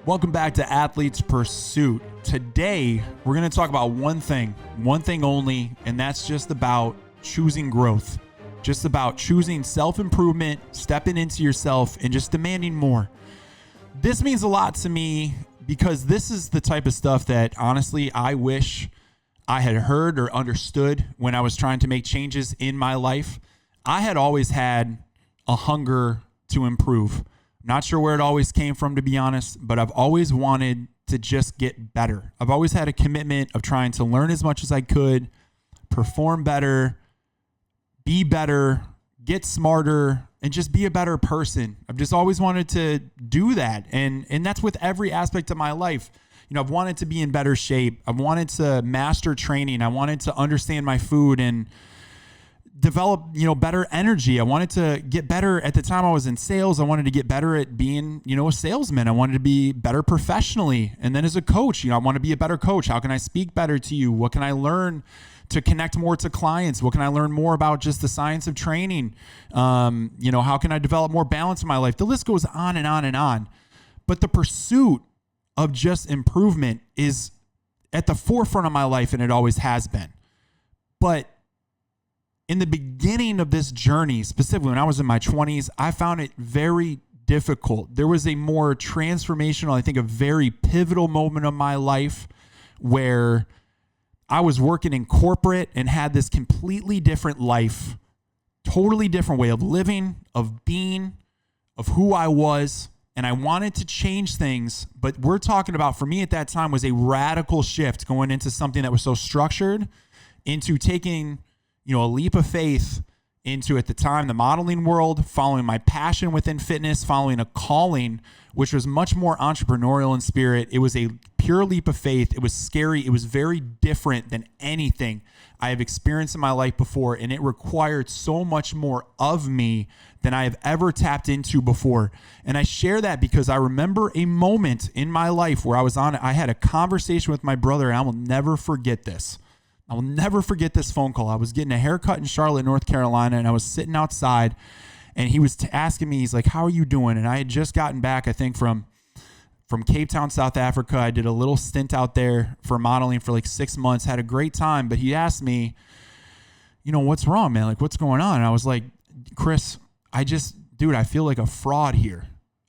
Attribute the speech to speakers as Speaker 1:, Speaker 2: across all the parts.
Speaker 1: Welcome back to Athlete's Pursuit. Today, we're going to talk about one thing only, and that's just about choosing growth. Just about choosing self-improvement, stepping into yourself, and just demanding more. This means a lot to me because this is the type of stuff that, honestly, I wish I had heard or understood when I was trying to make changes in my life. I had always had a hunger to improve. Not sure where it always came from, to be honest, but I've always wanted to just get better. I've always had a commitment of trying to learn as much as I could, perform better, be better, get smarter, and just be a better person. I've just always wanted to do that. And that's with every aspect of my life. You know, I've wanted to be in better shape. I've wanted to master training. I wanted to understand my food and develop, better energy. I wanted to get better. At the time I was in sales, I wanted to get better at being, a salesman. I wanted to be better professionally. And then as a coach, I want to be a better coach. How can I speak better to you? What can I learn to connect more to clients? What can I learn more about just the science of training? How can I develop more balance in my life? The list goes on and on and on. But the pursuit of just improvement is at the forefront of my life, and it always has been. But in the beginning of this journey, specifically when I was in my 20s, I found it very difficult. There was a more transformational, I think a very pivotal moment of my life where I was working in corporate and had this completely different life, totally different way of living, of being, of who I was. And I wanted to change things, but we're talking about, for me at that time, was a radical shift going into something that was so structured into taking a leap of faith into, at the time, the modeling world, following my passion within fitness, following a calling, which was much more entrepreneurial in spirit. It was a pure leap of faith. It was scary. It was very different than anything I have experienced in my life before. And it required so much more of me than I have ever tapped into before. And I share that because I remember a moment in my life where I had a conversation with my brother, and I will never forget this. I will never forget this phone call. I was getting a haircut in Charlotte, North Carolina, and I was sitting outside, and he was asking me, he's like, "How are you doing?" And I had just gotten back, I think, from Cape Town, South Africa. I did a little stint out there for modeling for like 6 months, had a great time. But he asked me, "What's wrong, man? Like, what's going on?" And I was like, "Chris, I feel like a fraud here.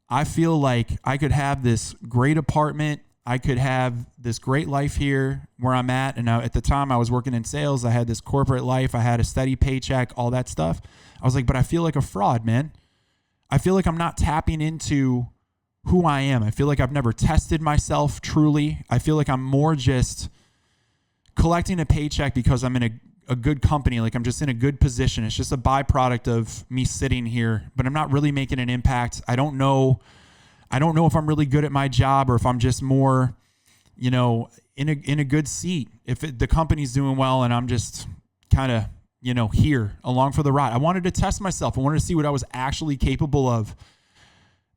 Speaker 1: I feel like I could have this great apartment. I could have this great life here where I'm at." And at the time I was working in sales. I had this corporate life. I had a steady paycheck, all that stuff. I was like, but I feel like a fraud, man. I feel like I'm not tapping into who I am. I feel like I've never tested myself truly. I feel like I'm more just collecting a paycheck because I'm in a good company. Like, I'm just in a good position. It's just a byproduct of me sitting here, but I'm not really making an impact. I don't know if I'm really good at my job or if I'm just more, in a good seat. If the company's doing well and I'm just kind of, here along for the ride. I wanted to test myself. I wanted to see what I was actually capable of.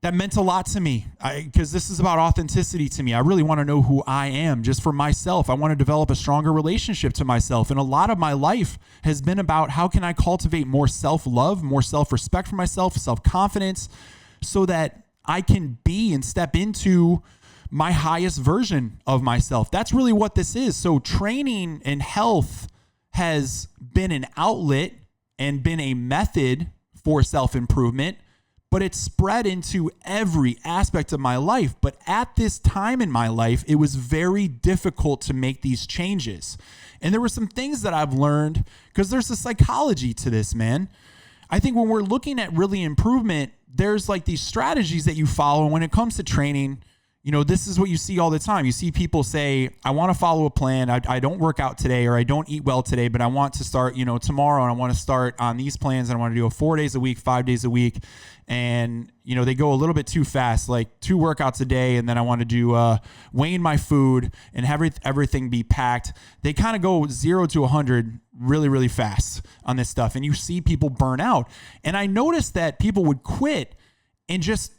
Speaker 1: That meant a lot to me because this is about authenticity to me. I really want to know who I am just for myself. I want to develop a stronger relationship to myself. And a lot of my life has been about how can I cultivate more self-love, more self-respect for myself, self-confidence, so that I can be and step into my highest version of myself. That's really what this is. So training and health has been an outlet and been a method for self-improvement, but it's spread into every aspect of my life. But at this time in my life, it was very difficult to make these changes. And there were some things that I've learned because there's a psychology to this, man. I think when we're looking at really improvement, there's like these strategies that you follow. And when it comes to training, this is what you see all the time. You see people say, I want to follow a plan. I don't work out today, or I don't eat well today, but I want to start, tomorrow, and I want to start on these plans. And I want to do it 4 days a week, 5 days a week. And, they go a little bit too fast, like 2 workouts a day. And then I want to do weighing my food and have everything be packed. They kind of go 0 to 100 really, really fast on this stuff. And you see people burn out. And I noticed that people would quit and just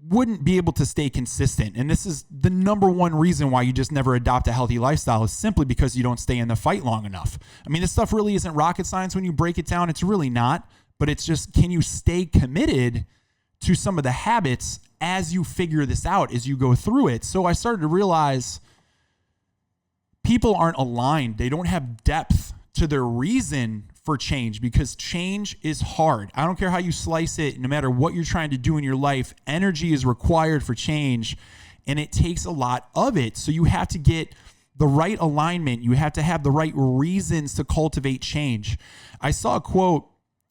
Speaker 1: wouldn't be able to stay consistent. And this is the number one reason why you just never adopt a healthy lifestyle, is simply because you don't stay in the fight long enough. I mean, this stuff really isn't rocket science when you break it down. It's really not, but it's just, can you stay committed to some of the habits as you figure this out, as you go through it. So I started to realize people aren't aligned. They don't have depth to their reason for change, because change is hard. I don't care how you slice it, no matter what you're trying to do in your life, energy is required for change, and it takes a lot of it. So you have to get the right alignment. You have to have the right reasons to cultivate change. I saw a quote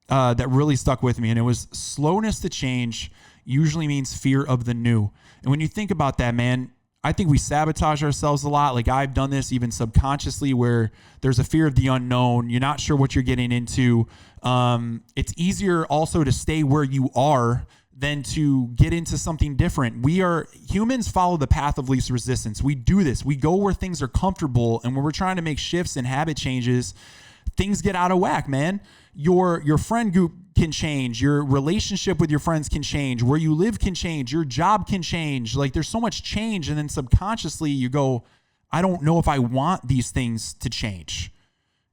Speaker 1: that really stuck with me, and it was, slowness to change usually means fear of the new. And when you think about that, man, I think we sabotage ourselves a lot. Like, I've done this even subconsciously, where there's a fear of the unknown. You're not sure what you're getting into. It's easier also to stay where you are than to get into something different. Humans follow the path of least resistance. We do this. We go where things are comfortable. And when we're trying to make shifts and habit changes, things get out of whack, man. Your friend group can change. Your relationship with your friends can change. Where you live can change. Your job can change. Like, there's so much change. And then subconsciously you go, I don't know if I want these things to change.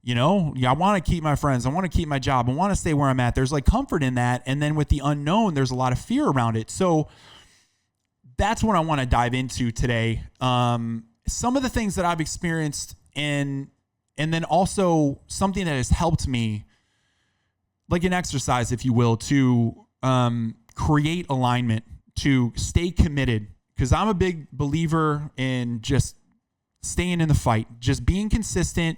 Speaker 1: You know, I want to keep my friends. I want to keep my job. I want to stay where I'm at. There's like comfort in that. And then with the unknown, there's a lot of fear around it. So that's what I want to dive into today. Some of the things that I've experienced, and then also something that has helped me, like an exercise, if you will, to create alignment, to stay committed. Because I'm a big believer in just staying in the fight. Just being consistent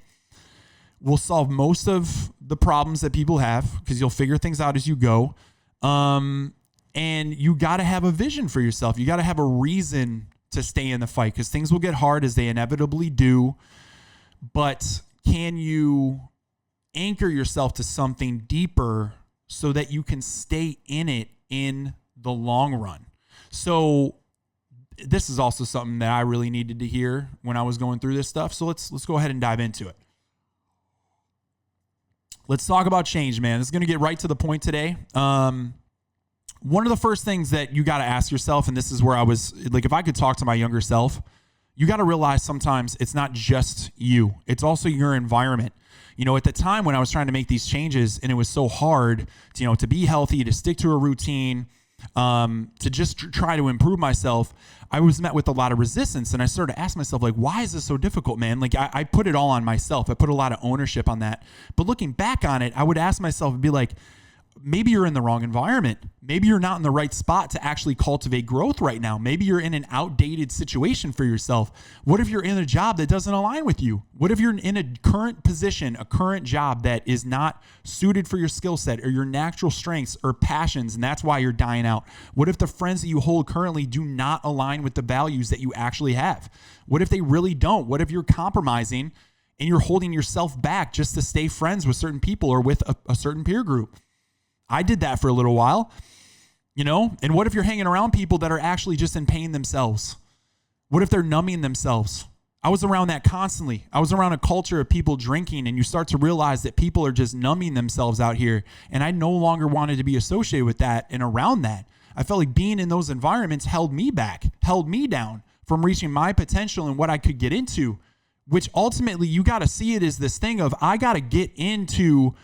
Speaker 1: will solve most of the problems that people have, because you'll figure things out as you go. And you got to have a vision for yourself. You got to have a reason to stay in the fight, because things will get hard, as they inevitably do. But can you anchor yourself to something deeper so that you can stay in it in the long run? So this is also something that I really needed to hear when I was going through this stuff. So let's go ahead and dive into it. Let's talk about change, man. This is going to get right to the point today. One of the first things that you got to ask yourself, and this is where I was like, if I could talk to my younger self, you got to realize sometimes it's not just you. It's also your environment. You know, at the time when I was trying to make these changes, and it was so hard to be healthy, to stick to a routine, to just try to improve myself, I was met with a lot of resistance. And I started to ask myself, like, why is this so difficult, man? Like, I put it all on myself. I put a lot of ownership on that. But looking back on it, I would ask myself and be like, maybe you're in the wrong environment. Maybe you're not in the right spot to actually cultivate growth right now. Maybe you're in an outdated situation for yourself. What if you're in a job that doesn't align with you? What if you're in a current position, a current job that is not suited for your skill set or your natural strengths or passions, and that's why you're dying out? What if the friends that you hold currently do not align with the values that you actually have? What if they really don't? What if you're compromising and you're holding yourself back just to stay friends with certain people or with a certain peer group? I did that for a little while, and what if you're hanging around people that are actually just in pain themselves? What if they're numbing themselves? I was around that constantly. I was around a culture of people drinking, and you start to realize that people are just numbing themselves out here. And I no longer wanted to be associated with that and around that. I felt like being in those environments held me back, held me down from reaching my potential and what I could get into, which ultimately you got to see it as this thing of, I got to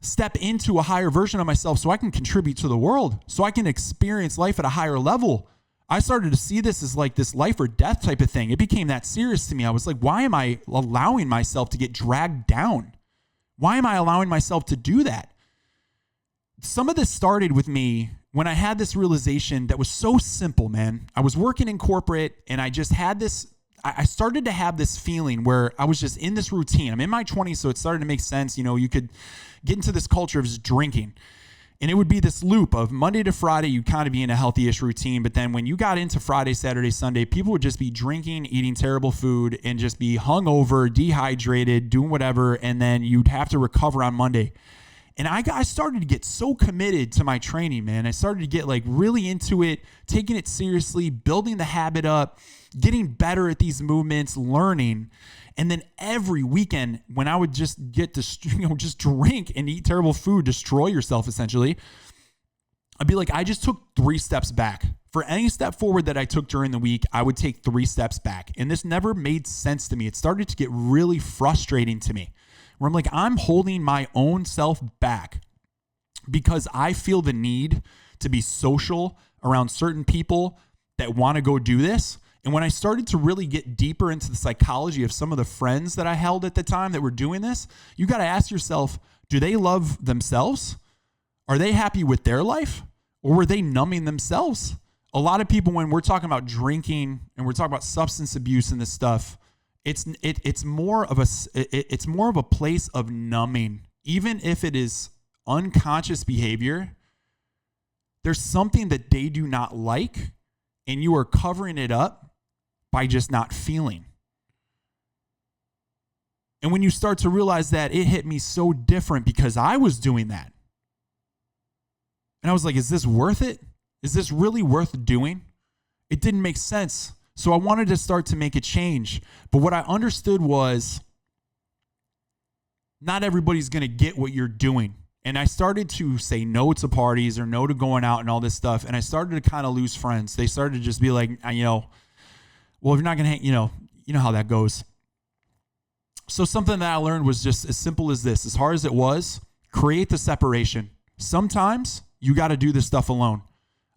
Speaker 1: step into a higher version of myself so I can contribute to the world, so I can experience life at a higher level. I started to see this as like this life or death type of thing. It became that serious to me. I was like, why am I allowing myself to get dragged down? Why am I allowing myself to do that? Some of this started with me when I had this realization that was so simple, man. I was working in corporate, and I just had this, I started to have this feeling where I was just in this routine. I'm in my 20s, so it started to make sense. You could get into this culture of just drinking. And it would be this loop of Monday to Friday, you kind of be in a healthy-ish routine. But then when you got into Friday, Saturday, Sunday, people would just be drinking, eating terrible food, and just be hungover, dehydrated, doing whatever. And then you'd have to recover on Monday. And I started to get so committed to my training, man. I started to get like really into it, taking it seriously, building the habit up, getting better at these movements, learning. And then every weekend when I would just get to, just drink and eat terrible food, destroy yourself essentially, I'd be like, I just took 3 steps back. For any step forward that I took during the week, I would take 3 steps back. And this never made sense to me. It started to get really frustrating to me, where I'm like, I'm holding my own self back because I feel the need to be social around certain people that want to go do this. And when I started to really get deeper into the psychology of some of the friends that I held at the time that were doing this, you got to ask yourself, do they love themselves? Are they happy with their life? Or were they numbing themselves? A lot of people, when we're talking about drinking and we're talking about substance abuse and this stuff, it's more of a place of numbing. Even if it is unconscious behavior, there's something that they do not like, and you are covering it up by just not feeling. And when you start to realize that, it hit me so different because I was doing that. And I was like, is this worth it? Is this really worth doing? It didn't make sense. So I wanted to start to make a change. But what I understood was not everybody's going to get what you're doing. And I started to say no to parties or no to going out and all this stuff. And I started to kind of lose friends. They started to just be like, well, if you're not going to hang, you know how that goes. So something that I learned was just as simple as this. As hard as it was, create the separation. Sometimes you got to do this stuff alone.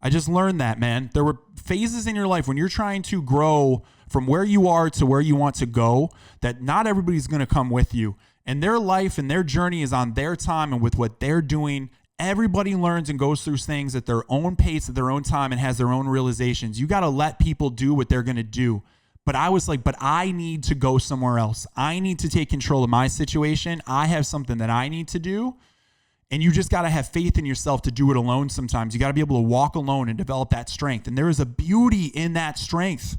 Speaker 1: I just learned that, man. There were phases in your life when you're trying to grow from where you are to where you want to go, that not everybody's going to come with you. And their life and their journey is on their time and with what they're doing. Everybody learns and goes through things at their own pace, at their own time, and has their own realizations. You got to let people do what they're going to do. But I was like, but I need to go somewhere else. I need to take control of my situation. I have something that I need to do. And you just got to have faith in yourself to do it alone sometimes. You got to be able to walk alone and develop that strength. And there is a beauty in that strength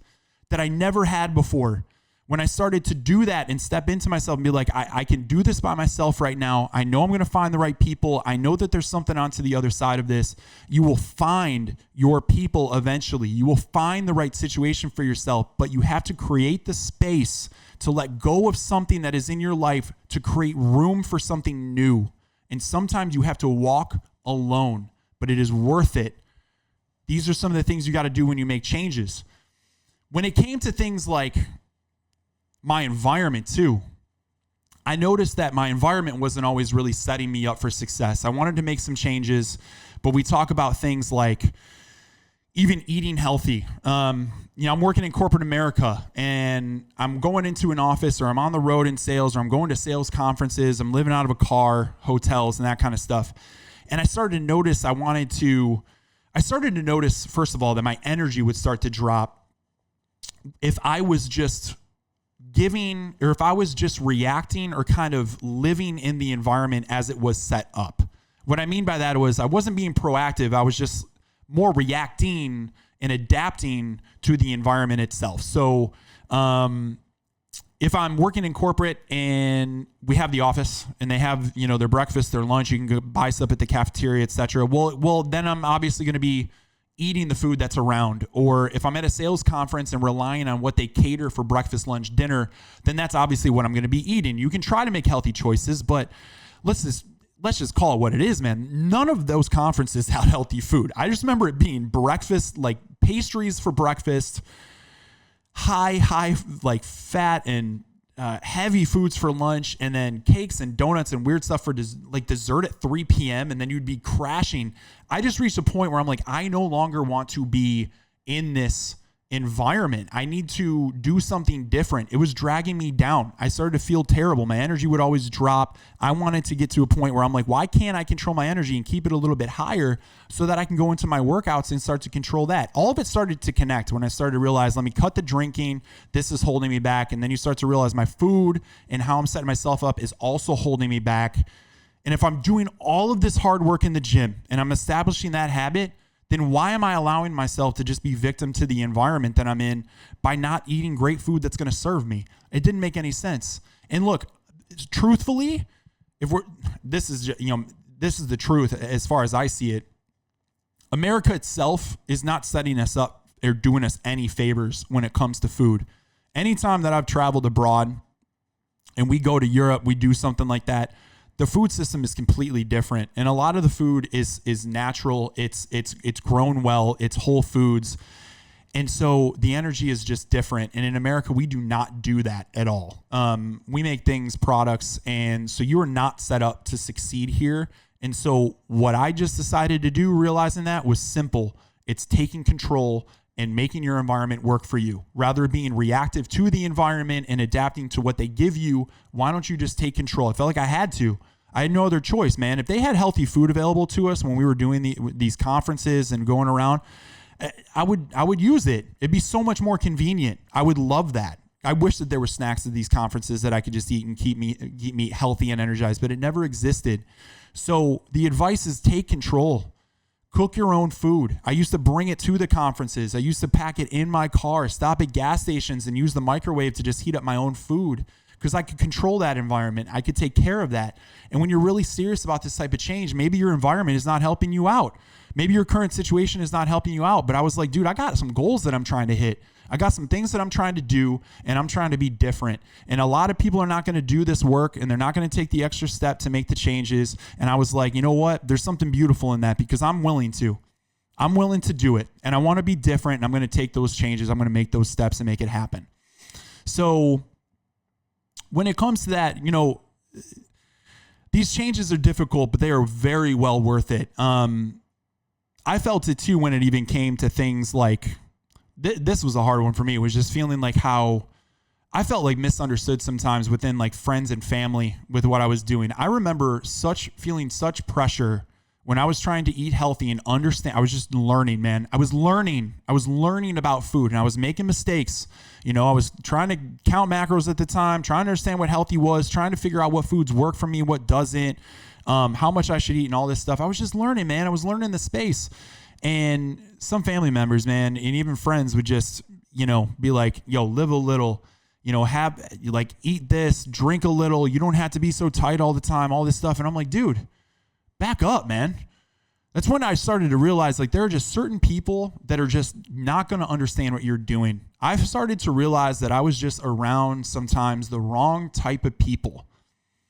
Speaker 1: that I never had before. When I started to do that and step into myself and be like, I can do this by myself right now. I know I'm going to find the right people. I know that there's something onto the other side of this. You will find your people eventually. You will find the right situation for yourself, but you have to create the space to let go of something that is in your life to create room for something new. And sometimes you have to walk alone, but it is worth it. These are some of the things you got to do when you make changes. When it came to things like my environment too, I noticed that my environment wasn't always really setting me up for success. I wanted to make some changes, but we talk about things like even eating healthy. I'm working in corporate America and I'm going into an office or I'm on the road in sales or I'm going to sales conferences. I'm living out of a car, hotels, and that kind of stuff. And I started to notice first of all, that my energy would start to drop if I was just giving, or if I was just reacting or kind of living in the environment as it was set up. What I mean by that was I wasn't being proactive. I was just more reacting and adapting to the environment itself. So if I'm working in corporate and we have the office and they have, their breakfast, their lunch, you can go buy stuff at the cafeteria, etc. Well, then I'm obviously going to be eating the food that's around. Or if I'm at a sales conference and relying on what they cater for breakfast, lunch, dinner, then that's obviously what I'm going to be eating. You can try to make healthy choices, but let's just call it what it is, man. None of those conferences had healthy food. I just remember it being breakfast, like pastries for breakfast, high, like fat and heavy foods for lunch, and then cakes and donuts and weird stuff for dessert at 3 p.m. And then you'd be crashing. I just reached a point where I'm like, I no longer want to be in this environment. I need to do something different. It was dragging me down. I started to feel terrible. My energy would always drop. I wanted to get to a point where I'm like, why can't I control my energy and keep it a little bit higher so that I can go into my workouts and start to control that? All of it started to connect when I started to realize, let me cut the drinking. This is holding me back. And then you start to realize my food and how I'm setting myself up is also holding me back. And if I'm doing all of this hard work in the gym and I'm establishing that habit, then why am I allowing myself to just be victim to the environment that I'm in by not eating great food that's going to serve me? It didn't make any sense. And look, truthfully, this is the truth as far as I see it. America itself is not setting us up or doing us any favors when it comes to food. Anytime that I've traveled abroad and we go to Europe, we do something like that, the food system is completely different. And a lot of the food is natural. It's grown well. It's whole foods. And so the energy is just different. And in America, we do not do that at all. We make products. And so you are not set up to succeed here And so what I just decided to do, realizing that, was simple. It's taking control and making your environment work for you. Rather than being reactive to the environment and adapting to what they give you, why don't you just take control? I felt like I had to. I had no other choice, man. If they had healthy food available to us when we were doing these conferences and going around, I would use it. It'd be so much more convenient. I would love that. I wish that there were snacks at these conferences that I could just eat and keep me healthy and energized, but it never existed. So the advice is take control. Cook your own food. I used to bring it to the conferences. I used to pack it in my car, stop at gas stations and use the microwave to just heat up my own food because I could control that environment. I could take care of that. And when you're really serious about this type of change, maybe your environment is not helping you out. Maybe your current situation is not helping you out. But I was like, dude, I got some goals that I'm trying to hit. I got some things that I'm trying to do, and I'm trying to be different. And a lot of people are not going to do this work, and they're not going to take the extra step to make the changes. And I was like, you know what? There's something beautiful in that because I'm willing to. I'm willing to do it, and I want to be different, and I'm going to take those changes. I'm going to make those steps and make it happen. So when it comes to that, you know, these changes are difficult, but they are very well worth it. I felt it too when it even came to things like, this was a hard one for me. It was just feeling like how I felt like misunderstood sometimes within like friends and family with what I was doing. I remember feeling such pressure when I was trying to eat healthy and understand. I was just learning, man. I was learning about food, and I was making mistakes. You know, I was trying to count macros at the time, trying to understand what healthy was, trying to figure out what foods work for me, what doesn't, how much I should eat and all this stuff. I was just learning, man. I was learning the space. And some family members, man, and even friends would just, you know, be like, yo, live a little, you know, eat this, drink a little. You don't have to be so tight all the time, all this stuff. And I'm like, dude, back up, man. That's when I started to realize like there are just certain people that are just not going to understand what you're doing. I've started to realize that I was just around sometimes the wrong type of people.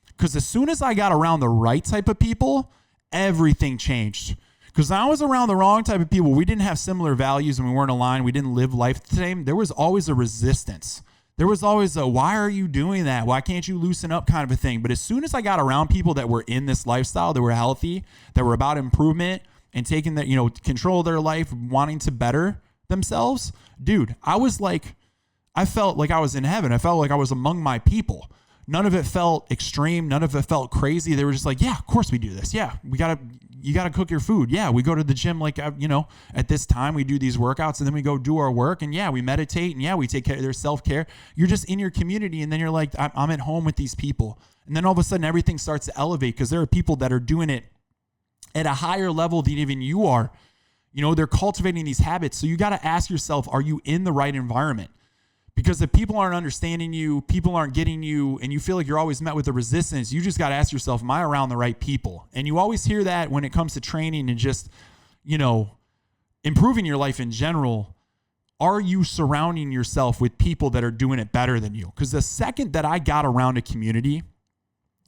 Speaker 1: Because as soon as I got around the right type of people, everything changed. Because I was around the wrong type of people. We didn't have similar values and we weren't aligned. We didn't live life the same. There was always a resistance. There was always a, why are you doing that? Why can't you loosen up kind of a thing? But as soon as I got around people that were in this lifestyle, that were healthy, that were about improvement and taking the, you know, control of their life, wanting to better themselves, dude, I felt like I was in heaven. I felt like I was among my people. None of it felt extreme. None of it felt crazy. They were just like, yeah, of course we do this. Yeah, you got to cook your food. Yeah, we go to the gym like, you know, at this time we do these workouts and then we go do our work and yeah, we meditate and yeah, we take care of their self-care. You're just in your community and then you're like, I'm at home with these people. And then all of a sudden everything starts to elevate because there are people that are doing it at a higher level than even you are. You know, they're cultivating these habits. So you got to ask yourself, are you in the right environment? Because if people aren't understanding you, people aren't getting you, and you feel like you're always met with a resistance, you just got to ask yourself, am I around the right people? And you always hear that when it comes to training and just, you know, improving your life in general. Are you surrounding yourself with people that are doing it better than you? Because the second that I got around a community,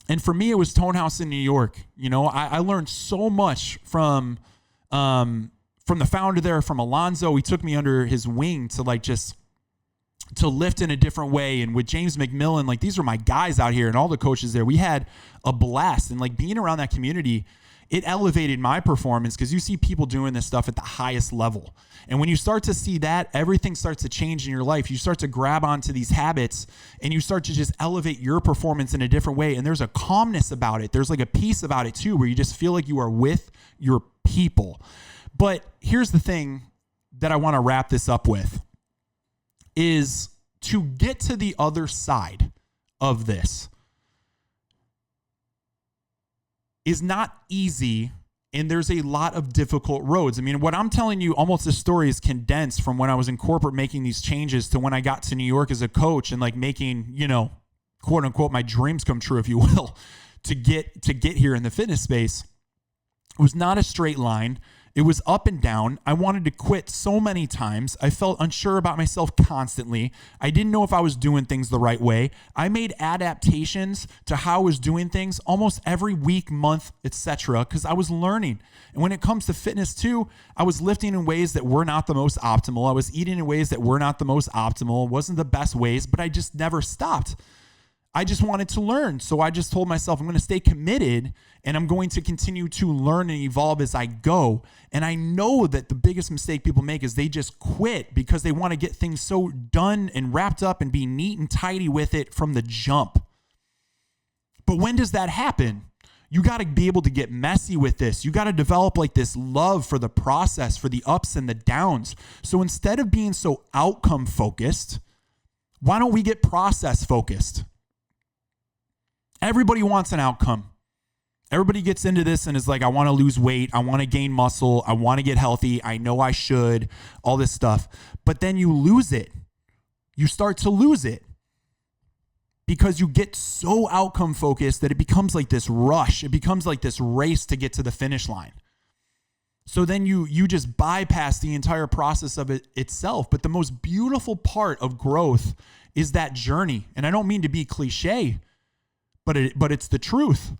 Speaker 1: and for me, it was Tone House in New York. You know, I learned so much from the founder there, from Alonzo. He took me under his wing to like just to lift in a different way. And with James McMillan, like these were my guys out here and all the coaches there. We had a blast. And like being around that community, it elevated my performance because you see people doing this stuff at the highest level. And when you start to see that, everything starts to change in your life. You start to grab onto these habits and you start to just elevate your performance in a different way. And there's a calmness about it. There's like a peace about it too, where you just feel like you are with your people. But here's the thing that I want to wrap this up with is to get to the other side of this is not easy, and there's a lot of difficult roads. I mean, what I'm telling you, almost the story is condensed from when I was in corporate making these changes to when I got to New York as a coach and like making, you know, quote unquote, my dreams come true, if you will, to get here in the fitness space. It was not a straight line. It was up and down. I wanted to quit so many times. I felt unsure about myself constantly. I didn't know if I was doing things the right way. I made adaptations to how I was doing things almost every week, month, etc., because I was learning. And when it comes to fitness too, I was lifting in ways that were not the most optimal. I was eating in ways that were not the most optimal. It wasn't the best ways, but I just never stopped. I just wanted to learn. So I just told myself I'm going to stay committed and I'm going to continue to learn and evolve as I go. And I know that the biggest mistake people make is they just quit because they want to get things so done and wrapped up and be neat and tidy with it from the jump. But when does that happen? You got to be able to get messy with this. You got to develop like this love for the process, for the ups and the downs. So instead of being so outcome focused, why don't we get process focused? Everybody wants an outcome. Everybody gets into this and is like, I want to lose weight. I want to gain muscle. I want to get healthy. I know I should, all this stuff. But then you lose it. You start to lose it because you get so outcome focused that it becomes like this rush. It becomes like this race to get to the finish line. So then you just bypass the entire process of it itself. But the most beautiful part of growth is that journey. And I don't mean to be cliche, but it's the truth.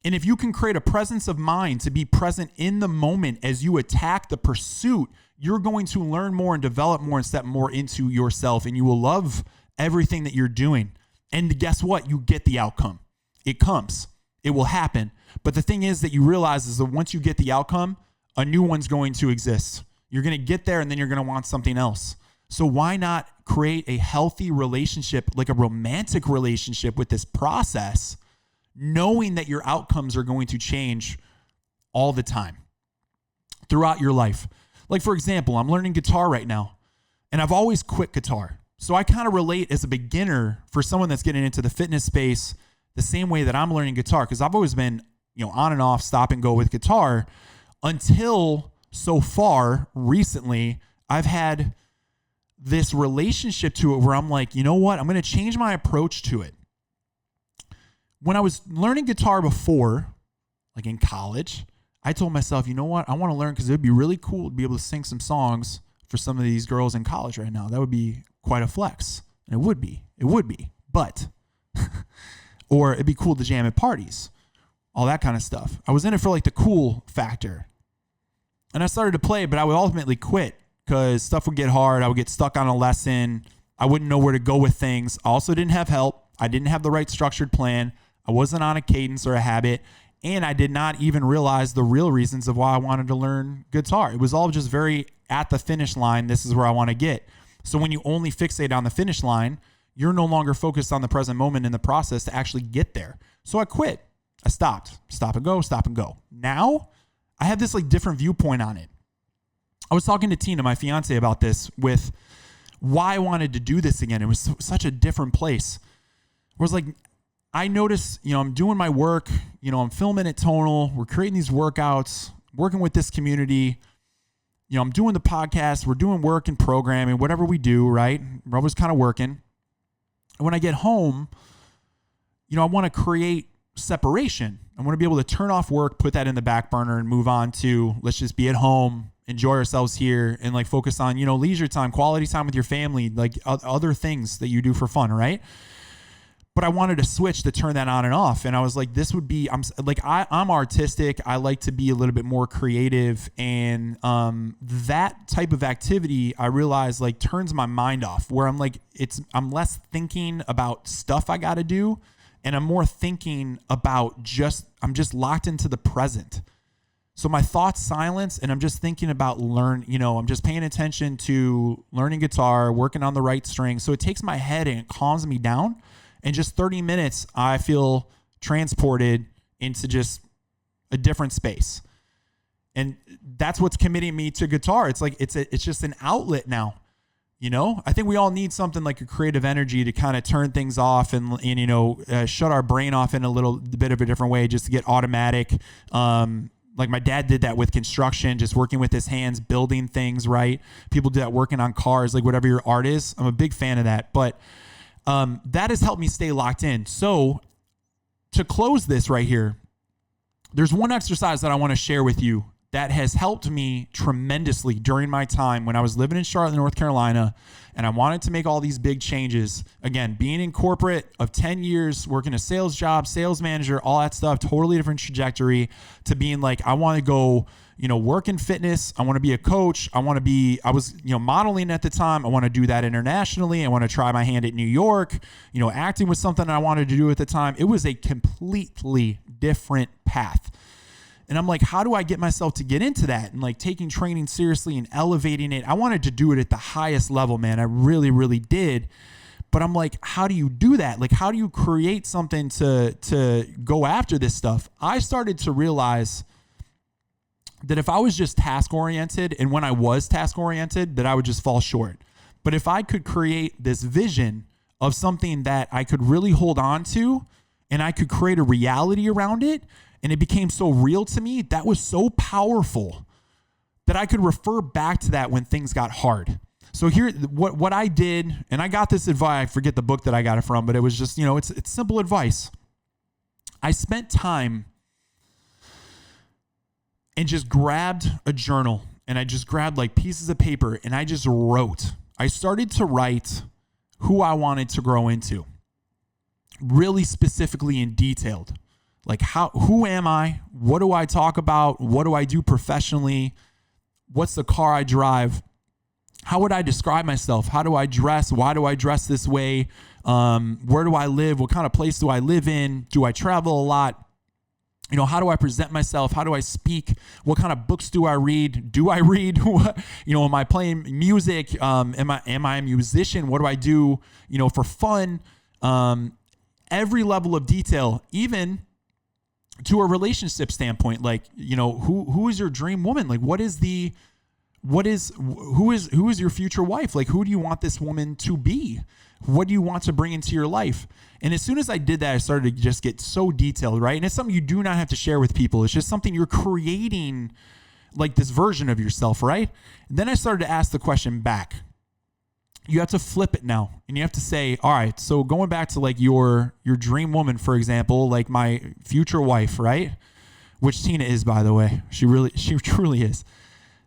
Speaker 1: And if you can create a presence of mind to be present in the moment as you attack the pursuit, you're going to learn more and develop more and step more into yourself. And you will love everything that you're doing. And guess what? You get the outcome. It comes. It will happen. But the thing is that you realize is that once you get the outcome, a new one's going to exist. You're going to get there and then you're going to want something else. So why not create a healthy relationship, like a romantic relationship with this process, knowing that your outcomes are going to change all the time throughout your life? Like, for example, I'm learning guitar right now, and I've always quit guitar. So I kind of relate as a beginner for someone that's getting into the fitness space the same way that I'm learning guitar, because I've always been, on and off, stop and go with guitar until so far recently I've had this relationship to it where I'm like, you know what? I'm going to change my approach to it. When I was learning guitar before, like in college, I told myself, you know what? I want to learn because it would be really cool to be able to sing some songs for some of these girls in college right now. That would be quite a flex. And it would be, but, or it'd be cool to jam at parties, all that kind of stuff. I was in it for like the cool factor. And I started to play, but I would ultimately quit because stuff would get hard. I would get stuck on a lesson. I wouldn't know where to go with things. I also didn't have help. I didn't have the right structured plan. I wasn't on a cadence or a habit. And I did not even realize the real reasons of why I wanted to learn guitar. It was all just very at the finish line. This is where I want to get. So when you only fixate on the finish line, you're no longer focused on the present moment in the process to actually get there. So I quit. I stopped. Stop and go. Now I have this like different viewpoint on it. I was talking to Tina, my fiance, about this with why I wanted to do this again. It was such a different place. It was like, I noticed, I'm doing my work, I'm filming at Tonal. We're creating these workouts, working with this community. I'm doing the podcast. We're doing work and programming, whatever we do, right? We're always kind of working. And when I get home, I want to create separation. I want to be able to turn off work, put that in the back burner and move on to, let's just be at home, enjoy ourselves here and like focus on, leisure time, quality time with your family, like other things that you do for fun, right? But I wanted to switch to turn that on and off. And I was like, I'm artistic. I like to be a little bit more creative. And that type of activity, I realized like turns my mind off where I'm like, I'm less thinking about stuff I got to do. And I'm more thinking about I'm just locked into the present. So my thoughts silence and I'm just thinking about I'm just paying attention to learning guitar, working on the right string. So it takes my head and it calms me down. In just 30 minutes, I feel transported into just a different space. And that's what's committing me to guitar. It's like, it's just an outlet now. I think we all need something like a creative energy to kind of turn things off and shut our brain off in a little bit of a different way, just to get automatic. Like my dad did that with construction, just working with his hands, building things, right? People do that working on cars, like whatever your art is. I'm a big fan of that. But that has helped me stay locked in. So to close this right here, there's one exercise that I want to share with you that has helped me tremendously during my time when I was living in Charlotte, North Carolina, and I wanted to make all these big changes. Again, being in corporate of 10 years, working a sales job, sales manager, all that stuff, totally different trajectory, to being like, I want to go, work in fitness. I want to be a coach. I was, modeling at the time. I want to do that internationally. I want to try my hand at New York. Acting was something I wanted to do at the time. It was a completely different path. And I'm like, how do I get myself to get into that? And like taking training seriously and elevating it. I wanted to do it at the highest level, man. I really, really did. But I'm like, how do you do that? Like, how do you create something to go after this stuff? I started to realize that if I was just task oriented, and when I was task oriented, that I would just fall short. But if I could create this vision of something that I could really hold on to, and I could create a reality around it, and it became so real to me, that was so powerful that I could refer back to that when things got hard. So here, what I did, and I got this advice, I forget the book that I got it from, but it was just, it's simple advice. I spent time and just grabbed a journal, and I just grabbed like pieces of paper, and I just wrote. I started to write who I wanted to grow into, really specifically and detailed. Like who am I? What do I talk about? What do I do professionally? What's the car I drive? How would I describe myself? How do I dress? Why do I dress this way? Where do I live? What kind of place do I live in? Do I travel a lot? How do I present myself? How do I speak? What kind of books do I read? Do I read? Am I playing music? Am I a musician? What do I do, for fun? Every level of detail, even to a relationship standpoint, like, who is your dream woman? Like, who is your future wife? Like, who do you want this woman to be? What do you want to bring into your life? And as soon as I did that, I started to just get so detailed, right? And it's something you do not have to share with people. It's just something you're creating, like this version of yourself, right? And then I started to ask the question back. You have to flip it now, and you have to say, all right, so going back to like your dream woman, for example, like my future wife, right? Which Tina is, by the way. She truly is.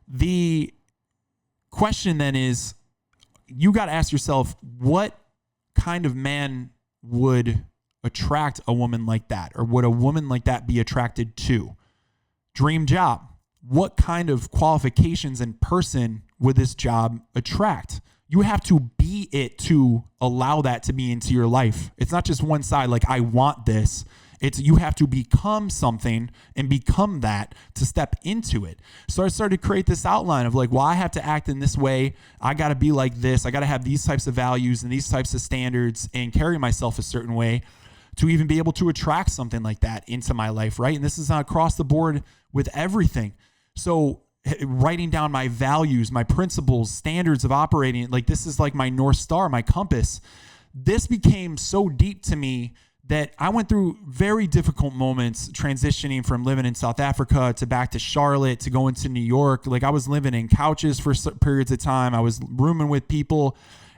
Speaker 1: The question then is, you got to ask yourself, what kind of man would attract a woman like that? Or would a woman like that be attracted to? Dream job. What kind of qualifications and person would this job attract? You have to be it to allow that to be into your life. It's not just one side, like, I want this. It's you have to become something and become that to step into it. So I started to create this outline of like, well, I have to act in this way. I got to be like this. I got to have these types of values and these types of standards and carry myself a certain way to even be able to attract something like that into my life, right? And this is across the board with everything. So writing down my values, my principles, standards of operating, like this is like my North Star, my compass. This became so deep to me that I went through very difficult moments transitioning from living in South Africa to back to Charlotte to going to New York. Like I was living in couches for periods of time. I was rooming with people,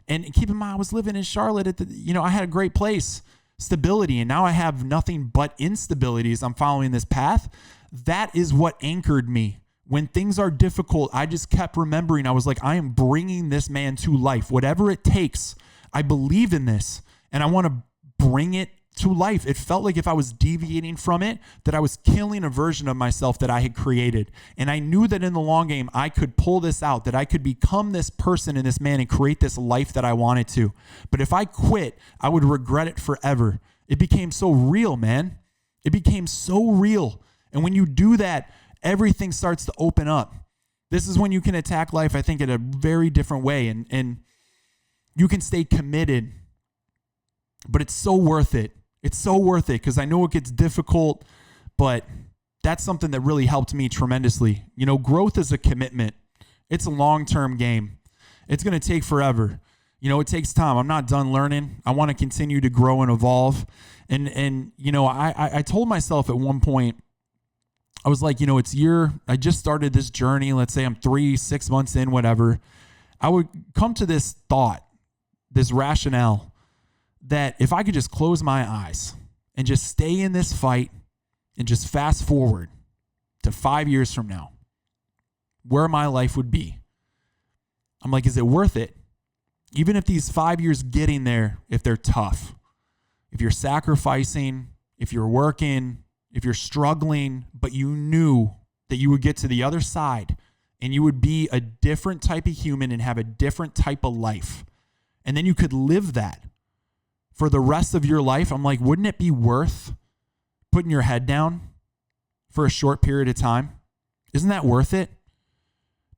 Speaker 1: and keep in mind, I was living in Charlotte I had a great place, stability. And now I have nothing but instability as I'm following this path. That is what anchored me. When things are difficult, I just kept remembering, I was like, I am bringing this man to life. Whatever it takes, I believe in this, and I want to bring it to life. It felt like if I was deviating from it, that I was killing a version of myself that I had created. And I knew that in the long game, I could pull this out, that I could become this person and this man and create this life that I wanted to. But if I quit, I would regret it forever. It became so real, man. It became so real. And when you do that, everything starts to open up. This is when you can attack life, I think, in a very different way. And you can stay committed, but it's so worth it. It's so worth it because I know it gets difficult, but that's something that really helped me tremendously. Growth is a commitment. It's a long-term game. It's going to take forever. It takes time. I'm not done learning. I want to continue to grow and evolve. And I told myself at one point, I was like, I just started this journey. Let's say I'm 3-6 months in, whatever. I would come to this thought, this rationale that if I could just close my eyes and just stay in this fight and just fast forward to 5 years from now, where my life would be. I'm like, is it worth it? Even if these 5 years getting there, if they're tough, if you're sacrificing, if you're working, if you're struggling, but you knew that you would get to the other side and you would be a different type of human and have a different type of life. And then you could live that for the rest of your life. I'm like, wouldn't it be worth putting your head down for a short period of time? Isn't that worth it?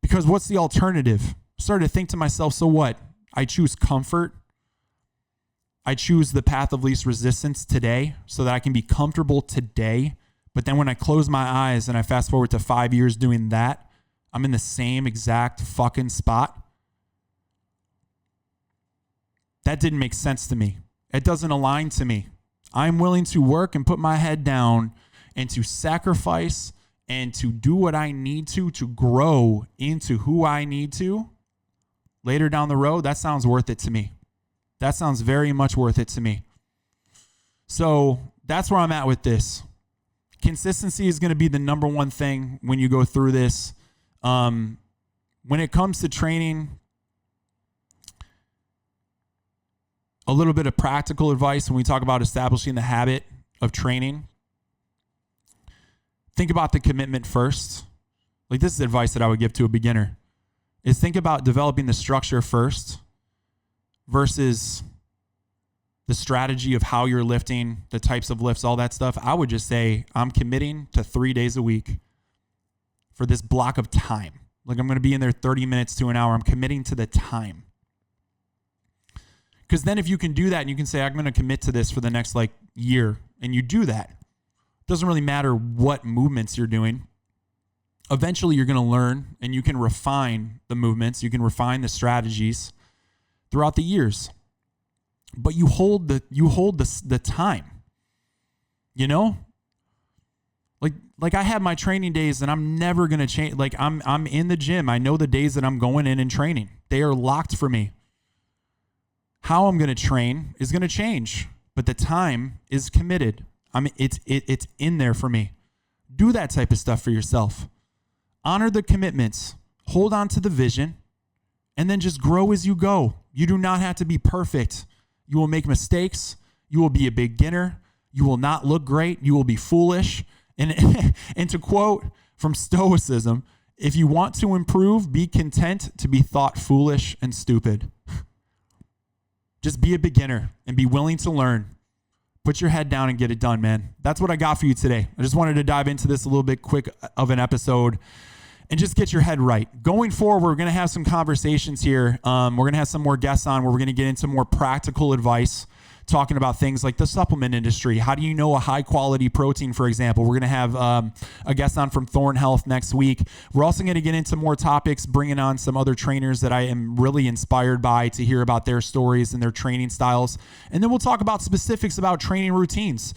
Speaker 1: Because what's the alternative? I started to think to myself, so what? I choose comfort. I choose the path of least resistance today so that I can be comfortable today. But then when I close my eyes and I fast forward to 5 years doing that, I'm in the same exact fucking spot. That didn't make sense to me. It doesn't align to me. I'm willing to work and put my head down and to sacrifice and to do what I need to grow into who I need to later down the road. That sounds worth it to me. That sounds very much worth it to me. So that's where I'm at with this. Consistency is going to be the number one thing when you go through this. When it comes to training, a little bit of practical advice when we talk about establishing the habit of training. Think about the commitment first. Like, this is advice that I would give to a beginner, is think about developing the structure first versus the strategy of how you're lifting, the types of lifts, all that stuff. I would just say I'm committing to 3 days a week for this block of time. Like, I'm going to be in there 30 minutes to an hour. I'm committing to the time. Because then if you can do that and you can say, I'm going to commit to this for the next year, and you do that, it doesn't really matter what movements you're doing. Eventually you're going to learn and you can refine the movements. You can refine the strategies throughout the years. But you hold the time, you know? Like I have my training days and I'm never going to change. Like I'm in the gym. I know the days that I'm going in and training. They are locked for me. How I'm going to train is going to change, but the time is committed. It's in there for me. Do that type of stuff for yourself. Honor the commitments. Hold on to the vision, and then just grow as you go. You do not have to be perfect. You will make mistakes. You will be a beginner. You will not look great. You will be foolish. And to quote from Stoicism, if you want to improve, be content to be thought foolish and stupid. Just be a beginner and be willing to learn. Put your head down and get it done, man. That's what I got for you today. I just wanted to dive into this a little bit quick of an episode and just get your head right. Going forward, we're going to have some conversations here. We're going to have some more guests on where we're going to get into more practical advice, talking about things like the supplement industry. How do you know a high quality protein, for example? We're going to have a guest on from Thorn Health next week. We're also going to get into more topics, bringing on some other trainers that I am really inspired by to hear about their stories and their training styles. And then we'll talk about specifics about training routines,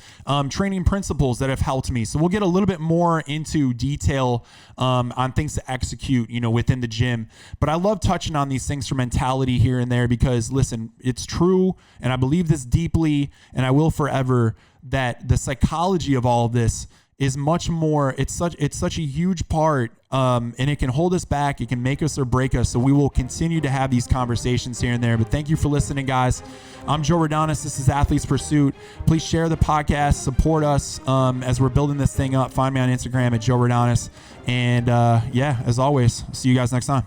Speaker 1: training principles that have helped me. So we'll get a little bit more into detail on things to execute, within the gym. But I love touching on these things for mentality here and there because, listen, it's true, and I believe this deeply, and I will forever, that the psychology of all of this is much more, it's such a huge part, and it can hold us back, it can make us or break us. So we will continue to have these conversations here and there. But thank you for listening, guys. I'm Joe Rodanis. This is Athlete's Pursuit. Please share the podcast, support us as we're building this thing up. Find me on Instagram at Joe Rodanis. And as always, see you guys next time.